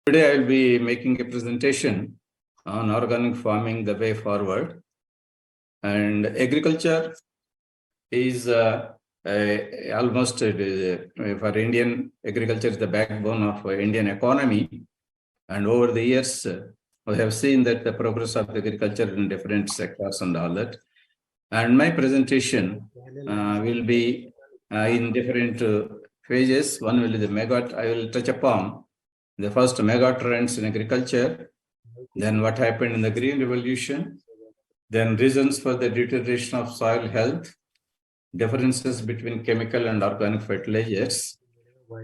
Today I will be making a presentation on organic farming, the way forward. And agriculture is almost for Indian agriculture is the backbone of Indian economy. And over the years, we have seen that the progress of agriculture in different sectors and all that. And my presentation will be in different phases. One will be I will touch upon the first mega trends in agriculture, then what happened in the Green Revolution, then reasons for the deterioration of soil health, differences between chemical and organic fertilizers,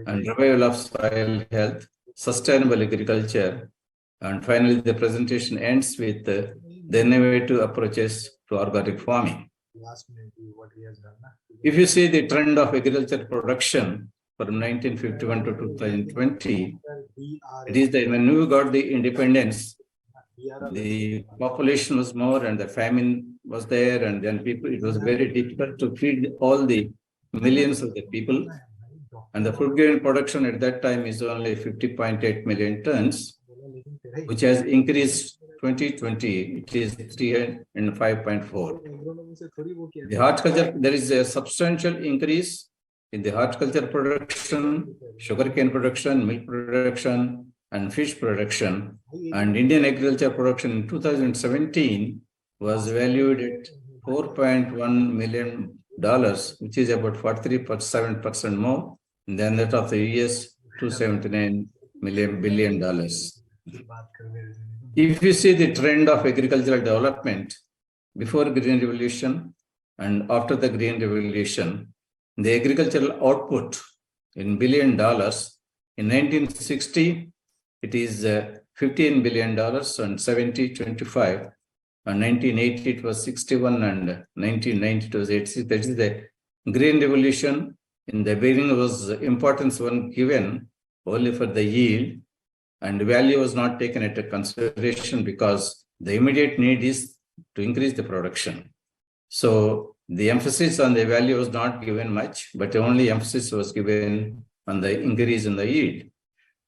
and revival of soil health, sustainable agriculture, and finally the presentation ends with the innovative approaches to organic farming. If you see the trend of agriculture production from 1951 to 2020, it is that when we got the independence, the population was more and the famine was there, and then it was very difficult to feed all the millions of the people. And the food grain production at that time is only 50.8 million tons, which has increased 2020, it is 305.4. The horticulture, there is a substantial increase in the horticulture production, sugarcane production, milk production, and fish production. And Indian agriculture production in 2017 was valued at $4.1 million, which is about 43.7% more than that of the US $279 billion. If you see the trend of agricultural development before Green Revolution and after the Green Revolution, the agricultural output in $1 billion, in 1960, it is $15 billion and 25. And 1980, it was 61 and 1990, it was 86. That is the Green Revolution. In the beginning, was importance one given only for the yield, and value was not taken into consideration because the immediate need is to increase the production. So the emphasis on the value was not given much, but only emphasis was given on the increase in the yield.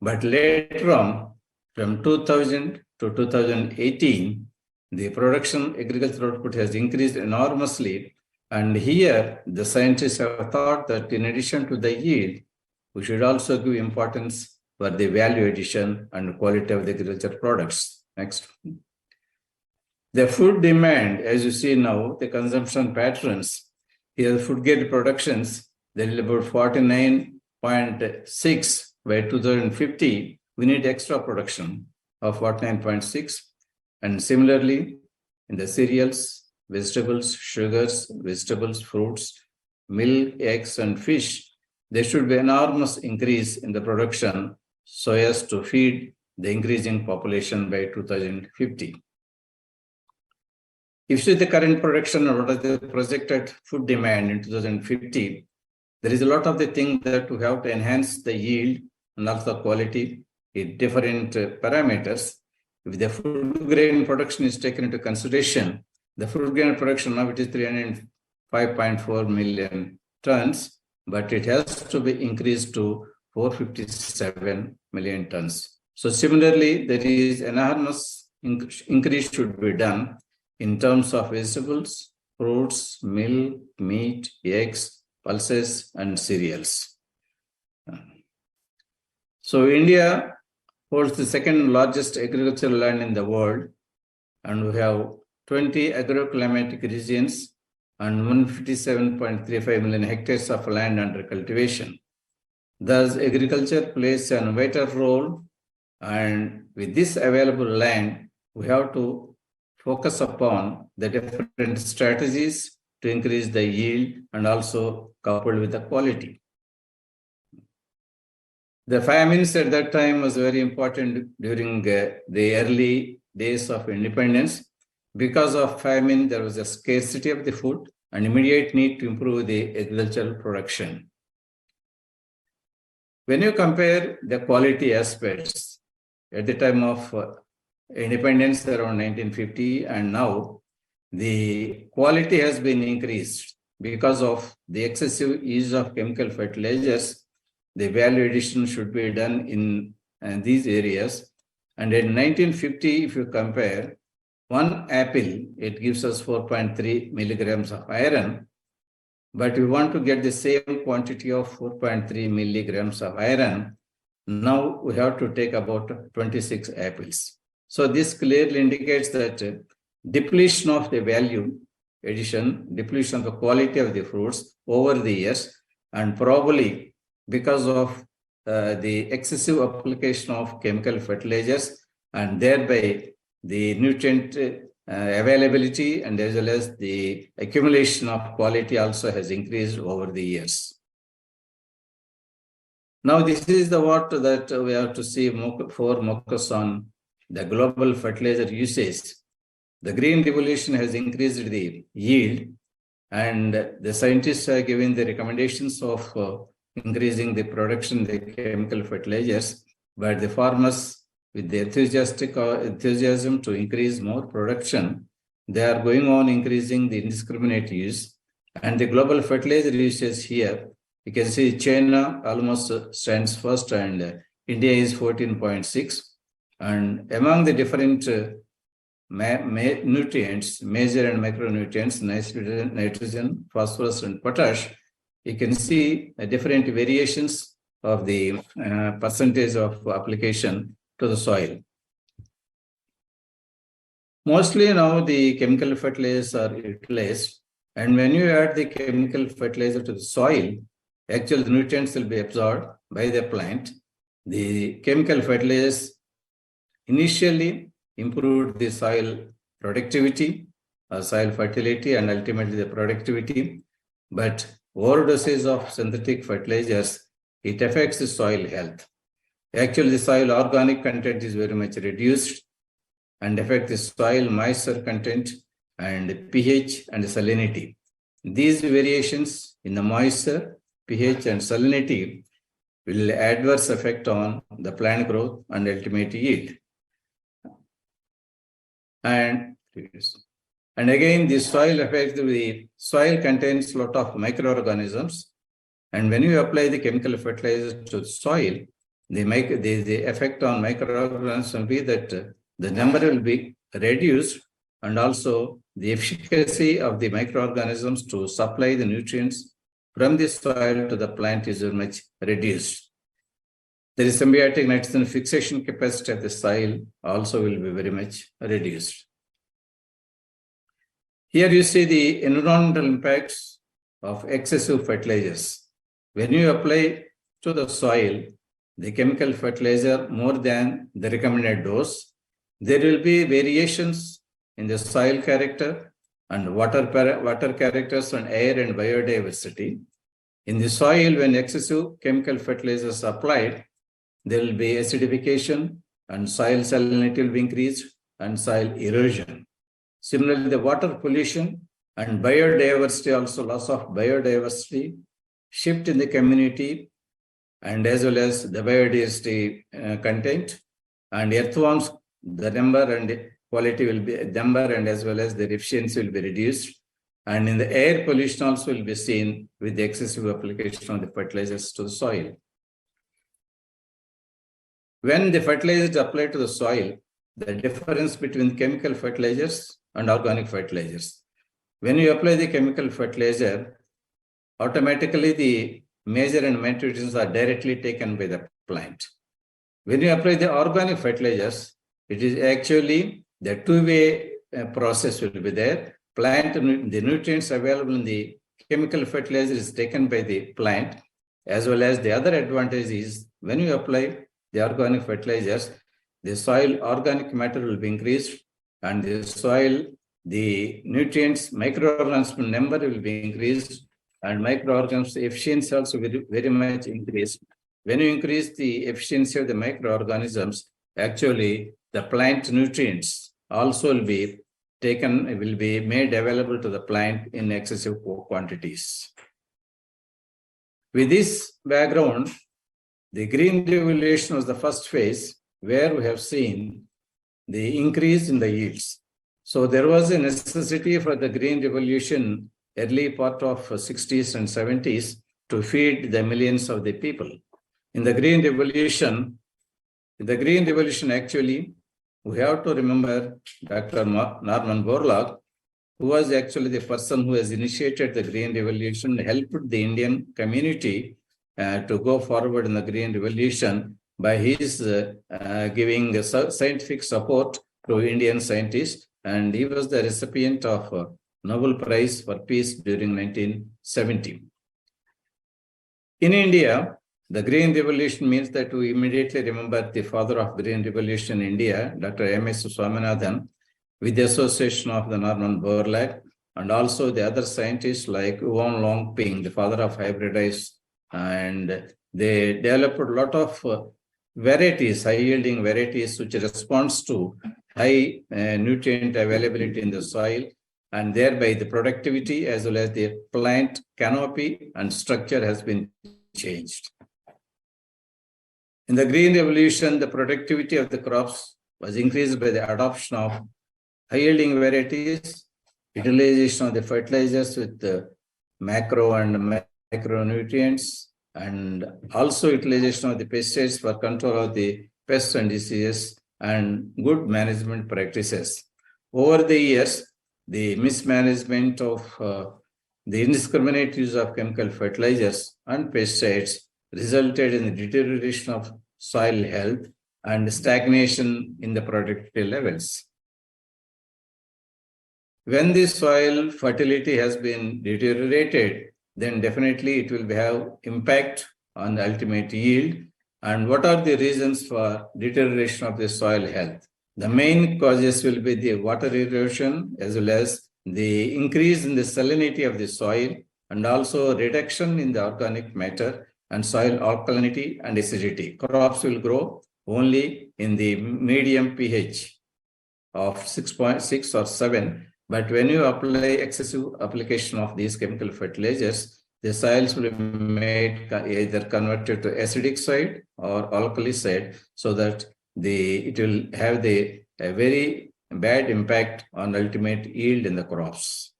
But later on, from 2000 to 2018, the agricultural output has increased enormously. And here, the scientists have thought that in addition to the yield, we should also give importance for the value addition and quality of the agricultural products. Next. The food demand, as you see now, the consumption patterns, here the food grain productions, there is about 49.6 by 2050. We need extra production of 49.6. And similarly, in the cereals, vegetables, sugars, vegetables, fruits, milk, eggs, and fish, there should be enormous increase in the production so as to feed the increasing population by 2050. If you see the current production or what is the projected food demand in 2050, there is a lot of the things that we have to enhance the yield and also quality in different parameters. If the food grain production is taken into consideration, the food grain production now it is 305.4 million tons, but it has to be increased to 457 million tons. So similarly, there is enormous increase should be done in terms of vegetables, fruits, milk, meat, eggs, pulses, and cereals. So India holds the second largest agricultural land in the world, and we have 20 agroclimatic regions and 157.35 million hectares of land under cultivation. Thus, agriculture plays a vital role, and with this available land, we have to focus upon the different strategies to increase the yield and also coupled with the quality. The famines at that time was very important during the early days of independence. Because of famine, there was a scarcity of the food and immediate need to improve the agricultural production. When you compare the quality aspects at the time of independence around 1950 and now, the quality has been increased because of the excessive use of chemical fertilizers. The value addition should be done in these areas. And in 1950, if you compare, one apple, it gives us 4.3 milligrams of iron, but we want to get the same quantity of 4.3 milligrams of iron. Now we have to take about 26 apples. So this clearly indicates that depletion of the value addition, depletion of the quality of the fruits over the years, and probably because of the excessive application of chemical fertilizers, and thereby the nutrient availability and as well as the accumulation of quality also has increased over the years. Now, this is the what that we have to see for focus on the global fertilizer usage. The green revolution has increased the yield, and the scientists are giving the recommendations of increasing the production of the chemical fertilizers, but the farmers with the enthusiasm to increase more production, they are going on increasing the indiscriminate use. And the global fertilizer usage here, you can see China almost stands first and India is 14.6. And among the different nutrients, major and micronutrients, nitrogen, phosphorus, and potash, you can see different variations of the percentage of application to the soil. Mostly now the chemical fertilizers are utilized, and when you add the chemical fertilizer to the soil, actually the nutrients will be absorbed by the plant. The chemical fertilizers initially improved the soil productivity, soil fertility, and ultimately the productivity. But overdoses of synthetic fertilizers, it affects the soil health. Actually, the soil organic content is very much reduced and affect the soil moisture content and pH and salinity. These variations in the moisture, pH, and salinity will adverse effect on the plant growth and ultimate yield. And again, the soil affects the soil contains a lot of microorganisms, and when you apply the chemical fertilizer to the soil, the effect on microorganisms will be that the number will be reduced, and also the efficacy of the microorganisms to supply the nutrients from the soil to the plant is very much reduced. The symbiotic nitrogen fixation capacity of the soil also will be very much reduced. Here you see the environmental impacts of excessive fertilizers. When you apply to the soil the chemical fertilizer more than the recommended dose, there will be variations in the soil character and water characters and air and biodiversity. In the soil, when excessive chemical fertilizers are applied, there will be acidification and soil salinity will be increased and soil erosion. Similarly, the water pollution and biodiversity, also loss of biodiversity, shift in the community, and as well as the biodiversity content, and earthworms, the number and quality will be number, and as well as the efficiency will be reduced. And in the air pollution also will be seen with the excessive application of the fertilizers to the soil. When the fertilizer is applied to the soil, the difference between chemical fertilizers and organic fertilizers. When you apply the chemical fertilizer, automatically the major and minor nutrients are directly taken by the plant. When you apply the organic fertilizers, it is actually the two-way process will be there. The nutrients available in the chemical fertilizer is taken by the plant, as well as the other advantage is when you apply the organic fertilizers, the soil organic matter will be increased, and the soil, the nutrients, microorganism number will be increased, and microorganisms efficiency also will very much increased. When you increase the efficiency of the microorganisms, actually the plant nutrients also will be taken, will be made available to the plant in excessive quantities. With this background, the Green Revolution was the first phase where we have seen the increase in the yields. So there was a necessity for the Green Revolution early part of 60s and 70s to feed the millions of the people. In the Green Revolution, The Green Revolution, actually, we have to remember Dr. Norman Borlaug, who was actually the person who has initiated the Green Revolution, helped the Indian community to go forward in the Green Revolution by his giving scientific support to Indian scientists. And he was the recipient of Nobel Prize for Peace during 1970. In India, the Green Revolution means that we immediately remember the father of Green Revolution in India, Dr. M.S. Swaminathan, with the association of the Norman Borlaug, and also the other scientists like Yuan Longping, the father of hybridized, and they developed a lot of varieties, high-yielding varieties, which responds to high nutrient availability in the soil, and thereby the productivity as well as the plant canopy and structure has been changed. In the Green Revolution, the productivity of the crops was increased by the adoption of high-yielding varieties, utilization of the fertilizers with the macro and micronutrients, and also utilization of the pesticides for control of the pests and diseases, and good management practices. Over the years, the mismanagement of the indiscriminate use of chemical fertilizers and pesticides resulted in the deterioration of soil health and stagnation in the productivity levels. When the soil fertility has been deteriorated, then definitely it will have impact on the ultimate yield. And what are the reasons for deterioration of the soil health? The main causes will be the water erosion as well as the increase in the salinity of the soil, and also reduction in the organic matter and soil alkalinity and acidity. Crops will grow only in the medium pH of 6.6 or 7. But when you apply excessive application of these chemical fertilizers, the soils will be made either converted to acidic side or alkali side, so that it will have a very bad impact on ultimate yield in the crops.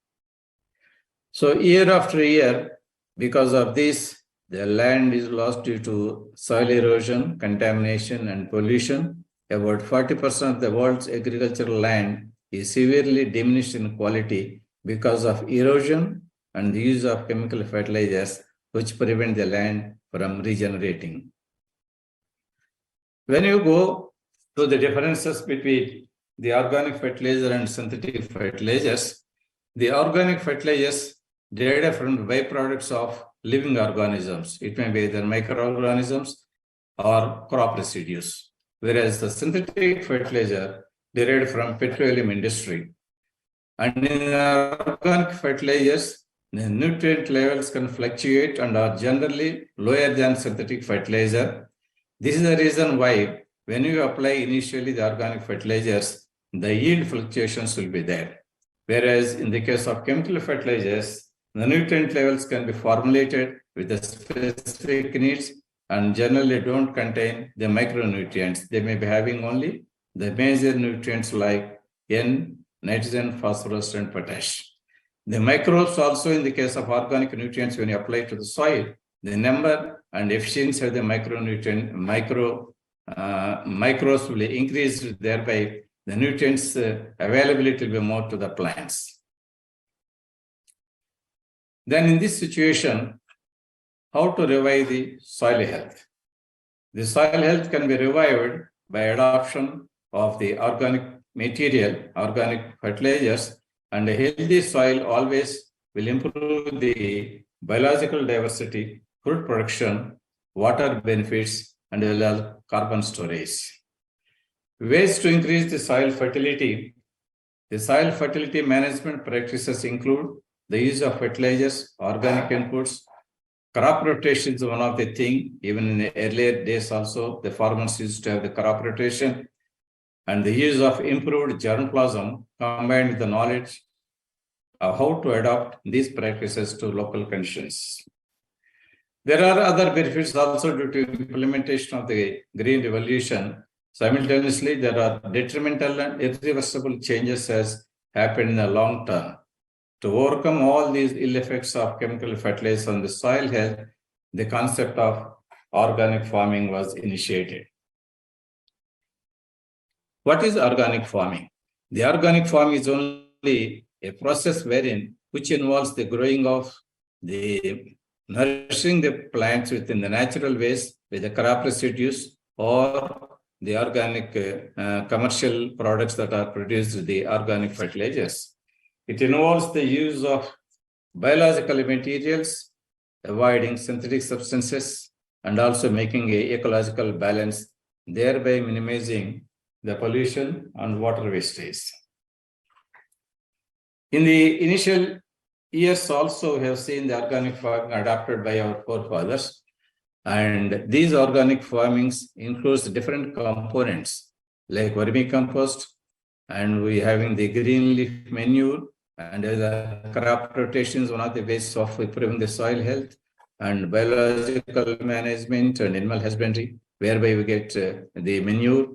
So year after year, because of this, the land is lost due to soil erosion, contamination, and pollution. About 40% of the world's agricultural land is severely diminished in quality because of erosion and the use of chemical fertilizers, which prevent the land from regenerating. When you go to the differences between the organic fertilizer and synthetic fertilizers, the organic fertilizers derive from byproducts of living organisms. It may be either microorganisms or crop residues, whereas the synthetic fertilizer derived from petroleum industry. And in organic fertilizers, the nutrient levels can fluctuate and are generally lower than synthetic fertilizer. This is the reason why when you apply initially the organic fertilizers, the yield fluctuations will be there. Whereas in the case of chemical fertilizers, the nutrient levels can be formulated with the specific needs and generally don't contain the micronutrients. They may be having only the major nutrients like N, nitrogen, phosphorus, and potash. The microbes also, in the case of organic nutrients, when you apply to the soil, the number and efficiency of the microbes will increase, thereby the nutrients availability will be more to the plants. Then in this situation, how to revive the soil health? The soil health can be revived by adoption of the organic material, organic fertilizers, and a healthy soil always will improve the biological diversity, food production, water benefits, and carbon storage. Ways to increase the soil fertility. The soil fertility management practices include the use of fertilizers, organic inputs. Crop rotation is one of the things. Even in the earlier days also, the farmers used to have the crop rotation. And the use of improved germplasm combined with the knowledge of how to adopt these practices to local conditions. There are other benefits also due to implementation of the Green Revolution. Simultaneously, there are detrimental and irreversible changes has happened in the long term. To overcome all these ill effects of chemical fertilizers on the soil health, the concept of organic farming was initiated. What is organic farming? The organic farm is only a process which involves the growing of nourishing the plants within the natural ways with the crop residues or the organic commercial products that are produced with the organic fertilizers. It involves the use of biological materials, avoiding synthetic substances, and also making an ecological balance, thereby minimizing the pollution and water wastage. In the initial years also, we have seen the organic farming adopted by our forefathers. And these organic farmings includes different components like vermicompost, and we having the green leaf manure, and the crop rotation is one of the ways of improving the soil health, and biological management and animal husbandry, whereby we get the manure,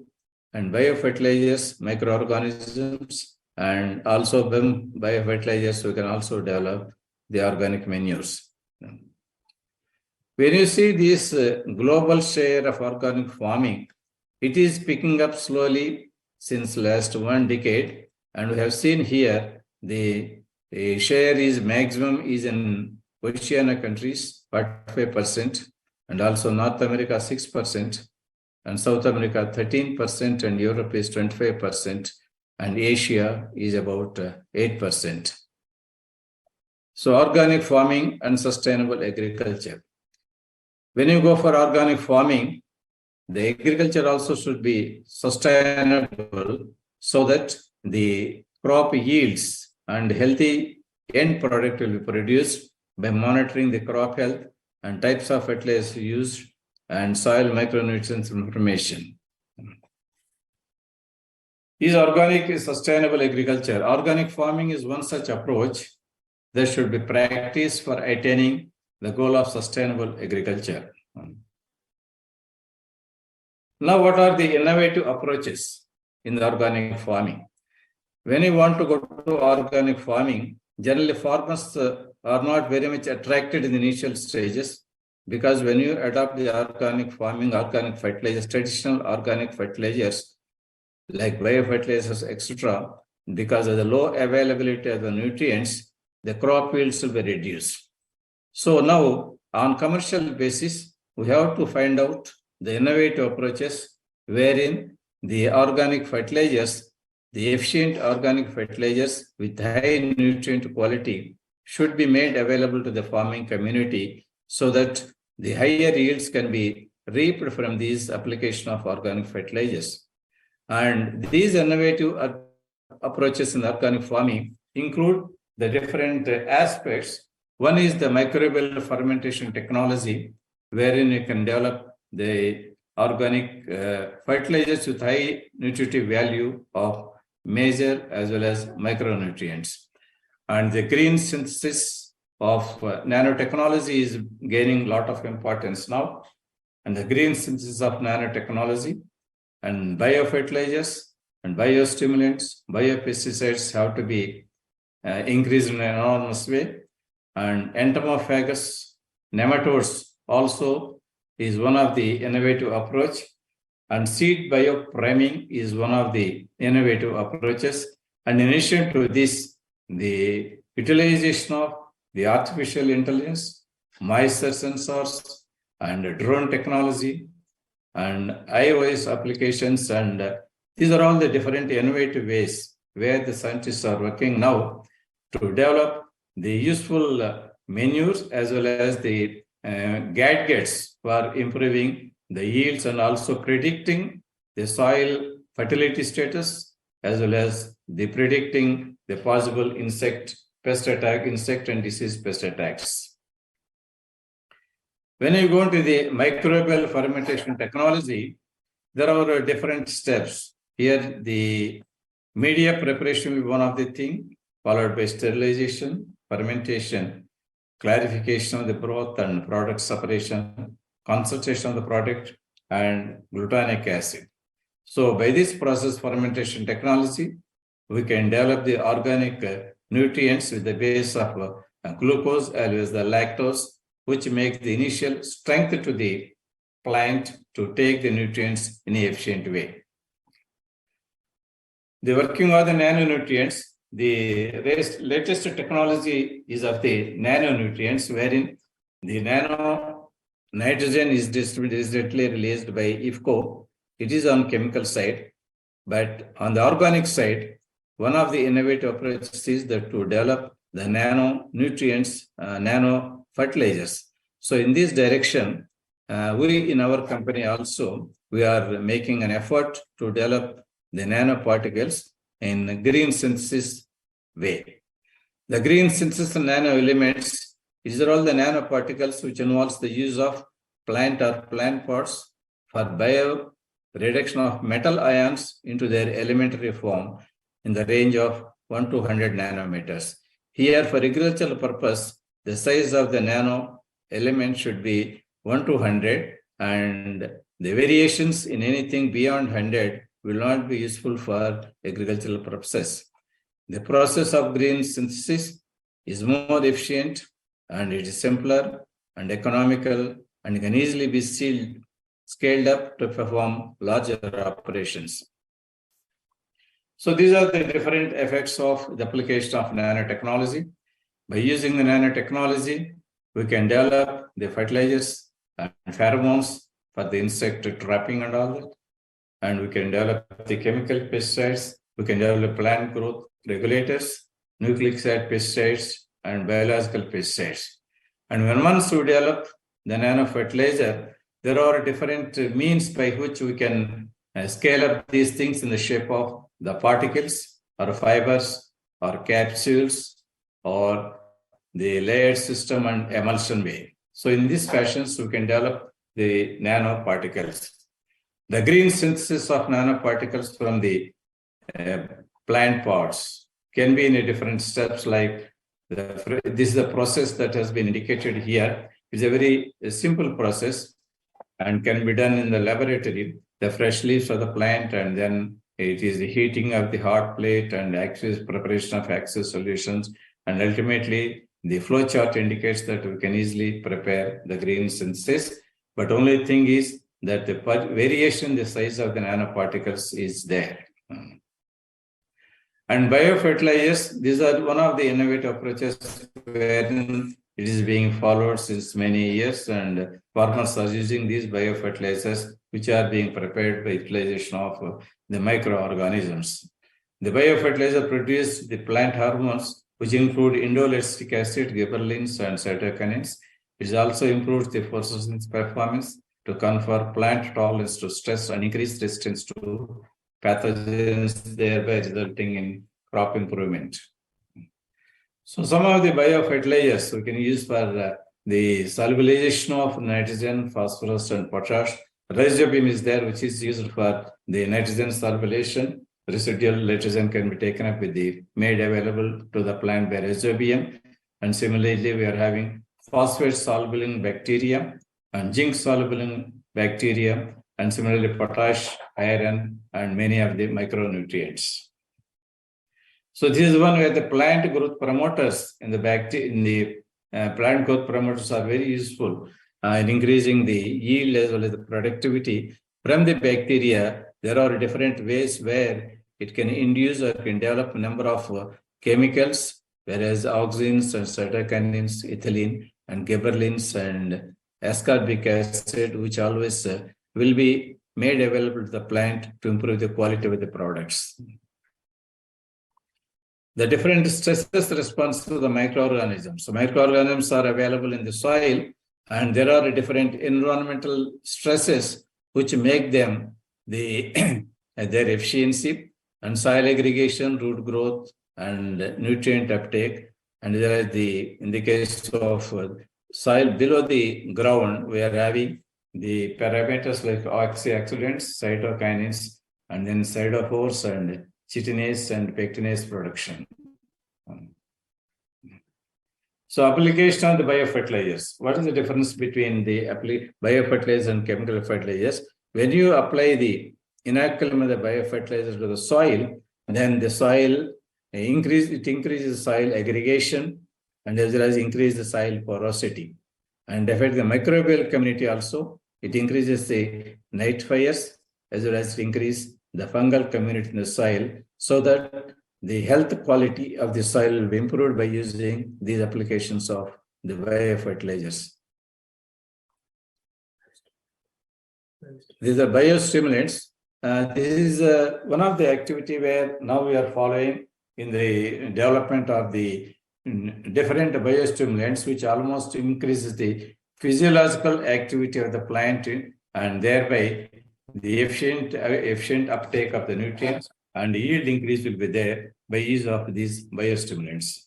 and biofertilizers, microorganisms, and also biofertilizers, we can also develop the organic manures. When you see this global share of organic farming, it is picking up slowly since last 1 decade, and we have seen here the share is maximum is in Oceania countries, 45%, and also North America 6%, and South America 13%, and Europe is 25%, and Asia is about 8%. So organic farming and sustainable agriculture. When you go for organic farming, the agriculture also should be sustainable so that the crop yields and healthy end product will be produced by monitoring the crop health and types of fertilizers used and soil micronutrients information. Is organic sustainable agriculture? Organic farming is one such approach that should be practiced for attaining the goal of sustainable agriculture. Now, what are the innovative approaches in the organic farming? When you want to go to organic farming, generally farmers are not very much attracted in the initial stages, because when you adopt the organic farming, organic fertilizers, traditional organic fertilizers like biofertilizers, etc., because of the low availability of the nutrients, the crop yields will be reduced. So now, on commercial basis, we have to find out the innovative approaches wherein the organic fertilizers, the efficient organic fertilizers with high nutrient quality should be made available to the farming community so that the higher yields can be reaped from these application of organic fertilizers. And these innovative approaches in organic farming include the different aspects. One is the microbial fermentation technology, wherein you can develop the organic fertilizers with high nutritive value of major as well as micronutrients. And the green synthesis of nanotechnology is gaining a lot of importance now. And the green synthesis of nanotechnology and biofertilizers and biostimulants, biopesticides have to be increased in an enormous way. And entomophagus nematodes also is one of the innovative approach, and seed biopriming is one of the innovative approaches. And in addition to this, the utilization of the artificial intelligence, moisture sensors, and drone technology, and iOS applications, and these are all the different innovative ways where the scientists are working now to develop the useful manures as well as the gadgets for improving the yields and also predicting the soil fertility status as well as the predicting the possible pest and disease pest attacks. When you go into the microbial fermentation technology, there are different steps. Here, the media preparation will be one of the things, followed by sterilization, fermentation, clarification of the broth and product separation, concentration of the product, and glutamic acid. So by this process fermentation technology, we can develop the organic nutrients with the base of glucose as well as the lactose, which make the initial strength to the plant to take the nutrients in an efficient way. The working of the nanonutrients, the latest technology is of the nanonutrients, wherein the nano nitrogen is directly released by IFCO. It is on chemical side, but on the organic side, one of the innovative approaches is that to develop the nanonutrients, nano fertilizers. So in this direction, we in our company also, we are making an effort to develop the nanoparticles in green synthesis way. The green synthesis nano elements, these are all the nanoparticles which involves the use of plant or plant parts for bio reduction of metal ions into their elementary form in the range of 1 to 100 nanometers. Here, for agricultural purpose, the size of the nano element should be 1 to 100, and the variations in anything beyond 100 will not be useful for agricultural purposes. The process of green synthesis is more efficient, and it is simpler and economical, and can easily be scaled up to perform larger operations. So these are the different effects of the application of nanotechnology. By using the nanotechnology, we can develop the fertilizers and pheromones for the insect trapping and all that. And we can develop the chemical pesticides. We can develop plant growth regulators, nucleic acid pesticides, and biological pesticides. And when once we develop the nano fertilizer, there are different means by which we can scale up these things in the shape of the particles or fibers or capsules or the layered system and emulsion way. So in these fashions, we can develop the nanoparticles. The green synthesis of nanoparticles from the plant parts can be in a different steps, like this is a process that has been indicated here. It's a very simple process and can be done in the laboratory. The fresh leaves of the plant, and then it is the heating of the hot plate and aqueous preparation of aqueous solutions. And ultimately, the flow chart indicates that we can easily prepare the green synthesis. But only thing is that the variation in the size of the nanoparticles is there. And biofertilizers, these are one of the innovative approaches wherein it is being followed since many years, and farmers are using these biofertilizers, which are being prepared by utilization of the microorganisms. The biofertilizer produces the plant hormones, which include indole-acetic acid, gibberellins, and cytokinins. It also improves the photosynthesis performance to confer plant tolerance to stress and increase resistance to pathogens, thereby resulting in crop improvement. So some of the biofertilizers we can use for the solubilization of nitrogen, phosphorus, and potash. Rhizobium is there, which is used for the nitrogen solubilization. Residual nitrogen can be taken up with the made available to the plant by rhizobium. And similarly, we are having phosphate soluble bacteria and zinc soluble bacteria, and similarly potash, iron, and many of the micronutrients. So this is one where the plant growth promoters in the plant growth promoters are very useful in increasing the yield as well as the productivity from the bacteria. There are different ways where it can induce or can develop a number of chemicals, whereas auxins and cytokinins, ethylene and gibberellins and ascorbic acid, which always will be made available to the plant to improve the quality of the products. The different stresses response to the microorganisms. So microorganisms are available in the soil, and there are different environmental stresses which make them their efficiency and soil aggregation, root growth, and nutrient uptake. And there is in the case of soil below the ground, we are having the parameters like oxyoxidants, cytokinins, and then cytophores and chitinase and pectinase production. So application of the biofertilizers. What is the difference between the biofertilizers and chemical fertilizers? When you apply the inoculum of the biofertilizer to the soil, then the soil increases soil aggregation, and as well as increase the soil porosity. And affect the microbial community also. It increases the night fires, as well as increase the fungal community in the soil so that the health quality of the soil will be improved by using these applications of the biofertilizers. These are biostimulants. This is one of the activity where now we are following in the development of the different biostimulants, which almost increases the physiological activity of the plant and thereby the efficient uptake of the nutrients and yield increase will be there by use of these biostimulants.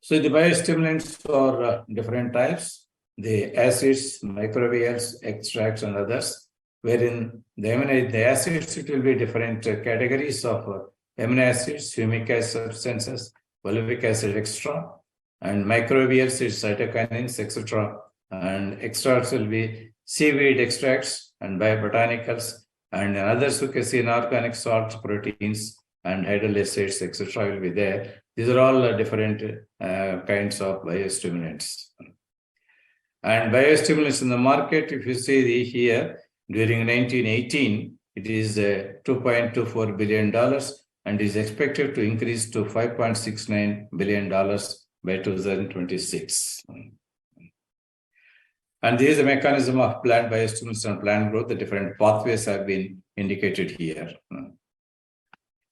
So the biostimulants are different types, the acids, microbials, extracts, and others, wherein the acids, it will be different categories of amino acids, humic acid substances, fulvic acid extra, and microbials is cytokinins, etc. And extracts will be seaweed extracts and biobotanicals, and others you can see inorganic salts, proteins, and hydrolysates, etc. will be there. These are all different kinds of biostimulants. And biostimulants in the market, if you see here, during 1918, it is $2.24 billion and is expected to increase to $5.69 billion by 2026. And there is a mechanism of plant biostimulants and plant growth. The different pathways have been indicated here.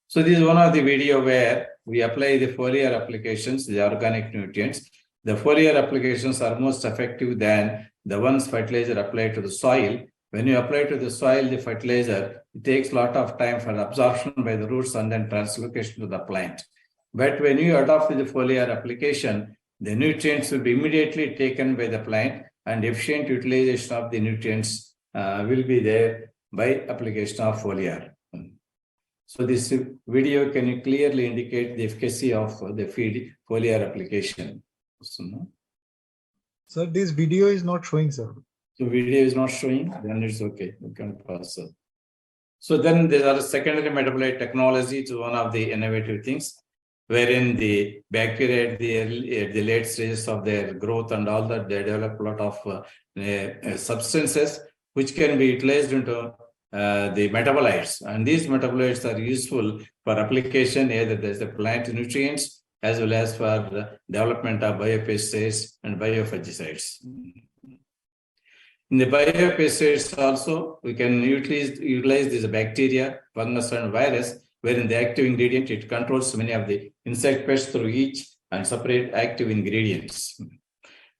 So this is one of the video where we apply the foliar applications, the organic nutrients. The foliar applications are most effective than the ones fertilizer applied to the soil. When you apply to the soil, the fertilizer, it takes a lot of time for absorption by the roots and then translocation to the plant. But when you adopt the foliar application, the nutrients will be immediately taken by the plant and efficient utilization of the nutrients will be there by application of foliar. So this video can clearly indicate the efficacy of the foliar application. Sir, this video is not showing, sir. So video is not showing, then it's okay. You can pass. So then there are secondary metabolite technology. It's one of the innovative things, wherein the bacteria at the late stages of their growth and all that, they develop a lot of substances which can be utilized into the metabolites. And these metabolites are useful for application, either there's the plant nutrients as well as for the development of biopesticides and biofungicides. In the biopesticides also, we can utilize these bacteria, fungus, and virus, wherein the active ingredient, it controls many of the insect pests through each and separate active ingredients.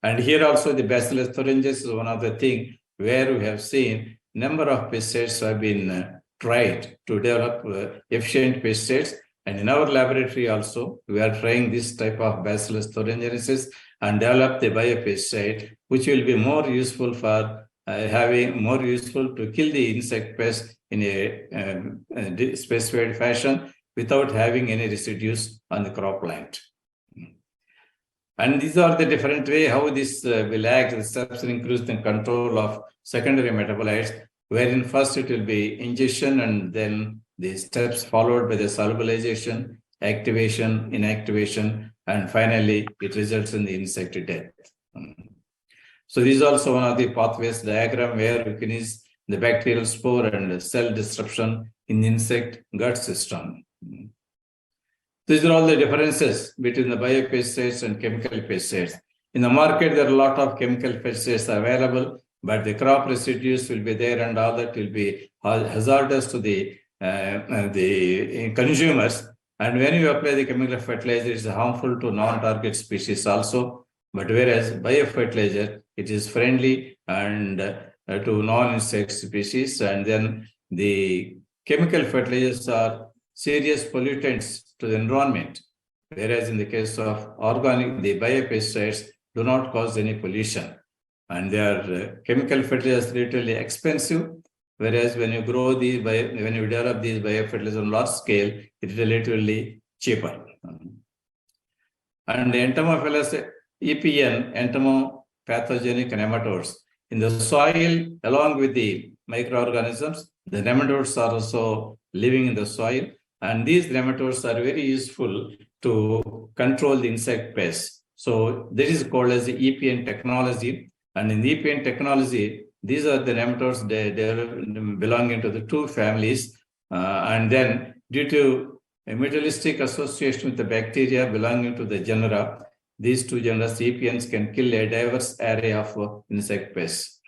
And here also the Bacillus thuringiensis is one of the things where we have seen number of pesticides have been tried to develop efficient pesticides. And in our laboratory also, we are trying this type of Bacillus thuringiensis and develop the biopesticide, which will be more useful for more useful to kill the insect pest in a specified fashion without having any residues on the crop plant. And these are the different way how this will act. The steps will increase the control of secondary metabolites, wherein first it will be ingestion and then the steps followed by the solubilization, activation, inactivation, and finally it results in the insect death. So this is also one of the pathways diagram where we can use the bacterial spore and cell disruption in the insect gut system. These are all the differences between the biopesticides and chemical pesticides. In the market, there are a lot of chemical pesticides available, but the crop residues will be there and all that will be hazardous to the consumers. And when you apply the chemical fertilizer, it's harmful to non-target species also. But whereas biofertilizer, it is friendly and to non-insect species. And then the chemical fertilizers are serious pollutants to the environment. Whereas in the case of organic, the biopesticides do not cause any pollution. And they are chemical fertilizers relatively expensive. Whereas when you grow these, when you develop these biofertilizers on large scale, it is relatively cheaper. And the entomophilus EPN, entomopathogenic nematodes. In the soil, along with the microorganisms, the nematodes are also living in the soil. And these nematodes are very useful to control the insect pests. So this is called as the EPN technology. And in the EPN technology, these are the nematodes belonging to the two families. And then due to a mutualistic association with the bacteria belonging to the genera, these two genera, EPNs, can kill a diverse array of insect pests.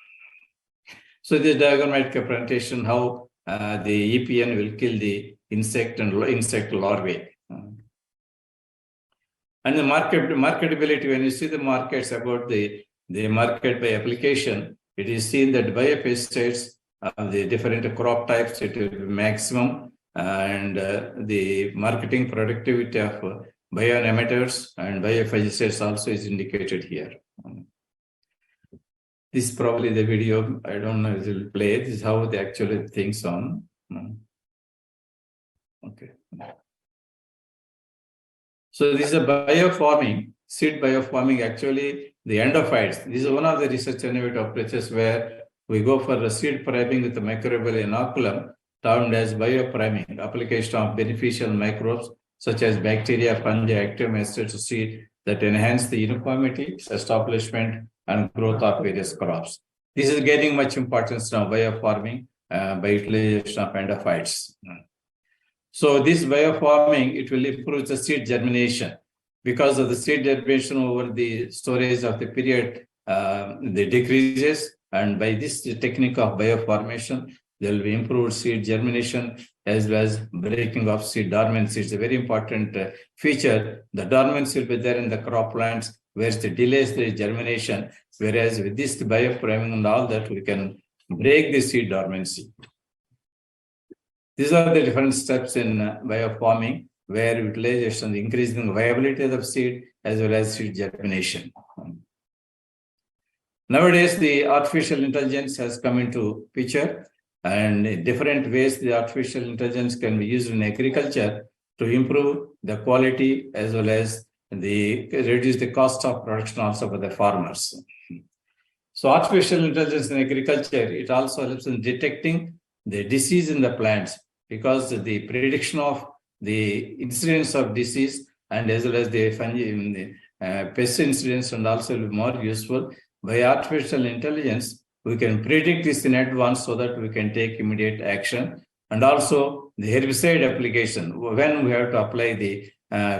So this diagrammatic representation how the EPN will kill the insect and insect larvae. And the marketability, when you see the markets about the market by application, it is seen that biopesticides, the different crop types, it will be maximum, and the marketing productivity of bionemators and biofungicides also is indicated here. This is probably the video. I don't know if it will play. This is how the actual things on. Okay. So this is a biofarming, seed biofarming, actually the endophytes. This is one of the research innovative approaches where we go for a seed priming with the microbial inoculum termed as biopriming, application of beneficial microbes such as bacteria, fungi, active to seed that enhance the uniformity, establishment, and growth of various crops. This is gaining much importance now, biofarming by utilization of endophytes. So this biofarming, it will improve the seed germination. Because of the seed germination over the storage of the period, the decreases. And by this technique of bioformation, there will be improved seed germination as well as breaking of seed dormancy. It's a very important feature. The dormancy will be there in the crop plants, whereas the delays the germination. Whereas with this biopriming and all that, we can break the seed dormancy. These are the different steps in biofarming, where utilization, increasing viability of the seed as well as seed germination. Nowadays, the artificial intelligence has come into picture, and in different ways the artificial intelligence can be used in agriculture to improve the quality as well as reduce the cost of production also for the farmers. So artificial intelligence in agriculture, it also helps in detecting the disease in the plants, because the prediction of the incidence of disease and as well as the fungi, pest incidence, and also will be more useful. By artificial intelligence, we can predict this in advance so that we can take immediate action. And also the herbicide application, when we have to apply the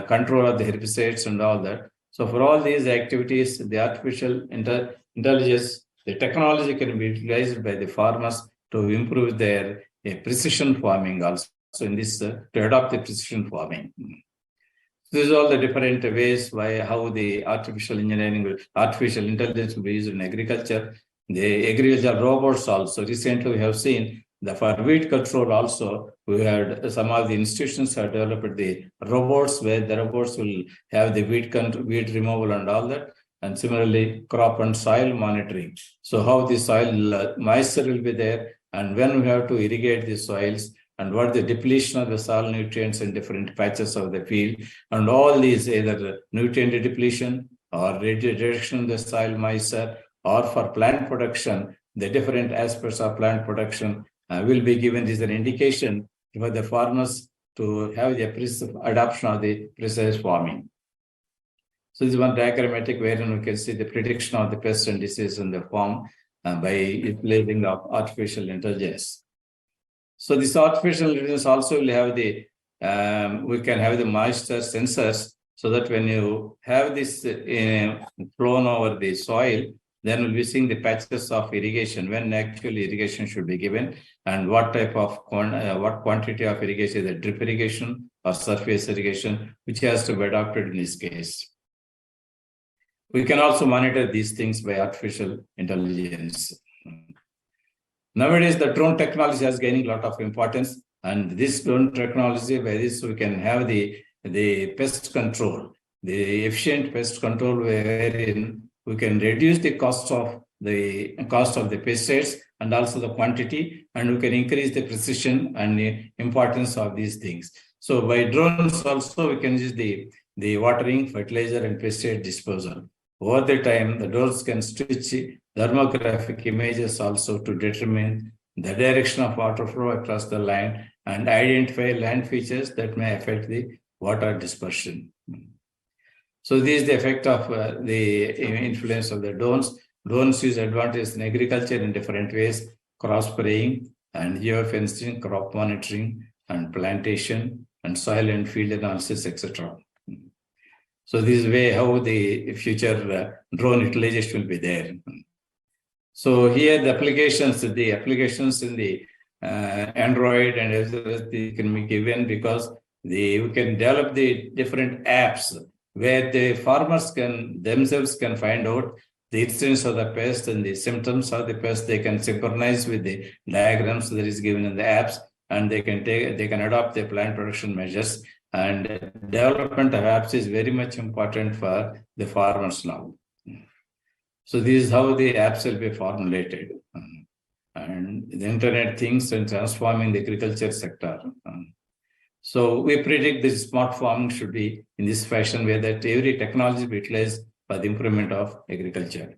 control of the herbicides and all that. So for all these activities, the artificial intelligence, the technology can be utilized by the farmers to improve their precision farming also in this, to adopt the precision farming. These are all the different ways how the artificial intelligence will be used in agriculture. The agricultural robots also. Recently, we have seen that for weed control also, we had some of the institutions have developed the robots, where the robots will have the weed removal and all that. And similarly, crop and soil monitoring. So how the soil moisture will be there, and when we have to irrigate the soils, and what the depletion of the soil nutrients in different patches of the field, and all these either nutrient depletion or reduction of the soil moisture, or for plant production, the different aspects of plant production will be given as an indication for the farmers to have the adoption of the precise farming. So this is one diagrammatic wherein we can see the prediction of the pests and disease in the farm by utilizing the artificial intelligence. So this artificial intelligence also will have the, we can have the moisture sensors, so that when you have this flown over the soil, then we'll be seeing the patches of irrigation, when actually irrigation should be given, and what type of, what quantity of irrigation, the drip irrigation or surface irrigation, which has to be adopted in this case. We can also monitor these things by artificial intelligence. Nowadays, the drone technology is gaining a lot of importance, and this drone technology, by this we can have the pest control, the efficient pest control, wherein we can reduce the cost of the pesticides and also the quantity, and we can increase the precision and the importance of these things. So by drones also we can use the watering, fertilizer, and pesticide disposal. Over the time, the drones can stitch thermographic images also to determine the direction of water flow across the land and identify land features that may affect the water dispersion. So this is the effect of the influence of the drones, drones use advantage in agriculture in different ways, cross spraying and geofencing, crop monitoring and plantation and soil and field analysis, etc. So this is way how the future drone utilization will be there. So here the applications in the Android and as well as they can be given because we can develop the different apps where the farmers can themselves can find out the instance of the pest and the symptoms of the pest. They can synchronize with the diagrams that is given in the apps, and they can adopt the plant protection measures. And development of apps is very much important for the farmers now. So this is how the apps will be formulated. And the internet things and transforming the agriculture sector. So we predict the smart farming should be in this fashion where that every technology be utilized for the improvement of agriculture.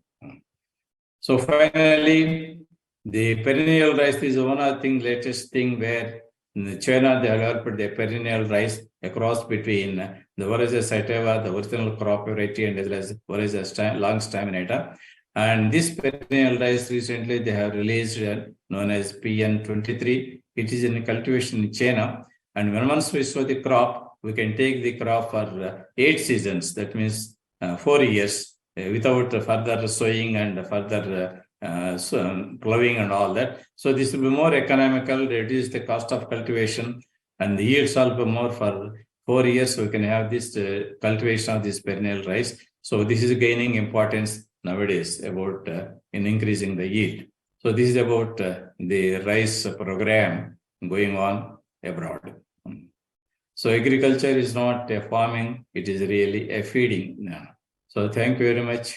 So finally, the perennial rice is one of the latest thing where in China they developed the perennial rice across between the Oryza sativa, the original crop variety, and as well as Oryza long staminata. And this perennial rice recently they have released known as PN23. It is in cultivation in China. And once we sow the crop, we can take the crop for 8 seasons. That means 4 years without further sowing and further plowing and all that. So this will be more economical, reduce the cost of cultivation, and the yields will be more for 4 years. So we can have this cultivation of this perennial rice. So this is gaining importance nowadays about in increasing the yield. So this is about the rice program going on abroad. So agriculture is not a farming, it is really a feeding now. So thank you very much.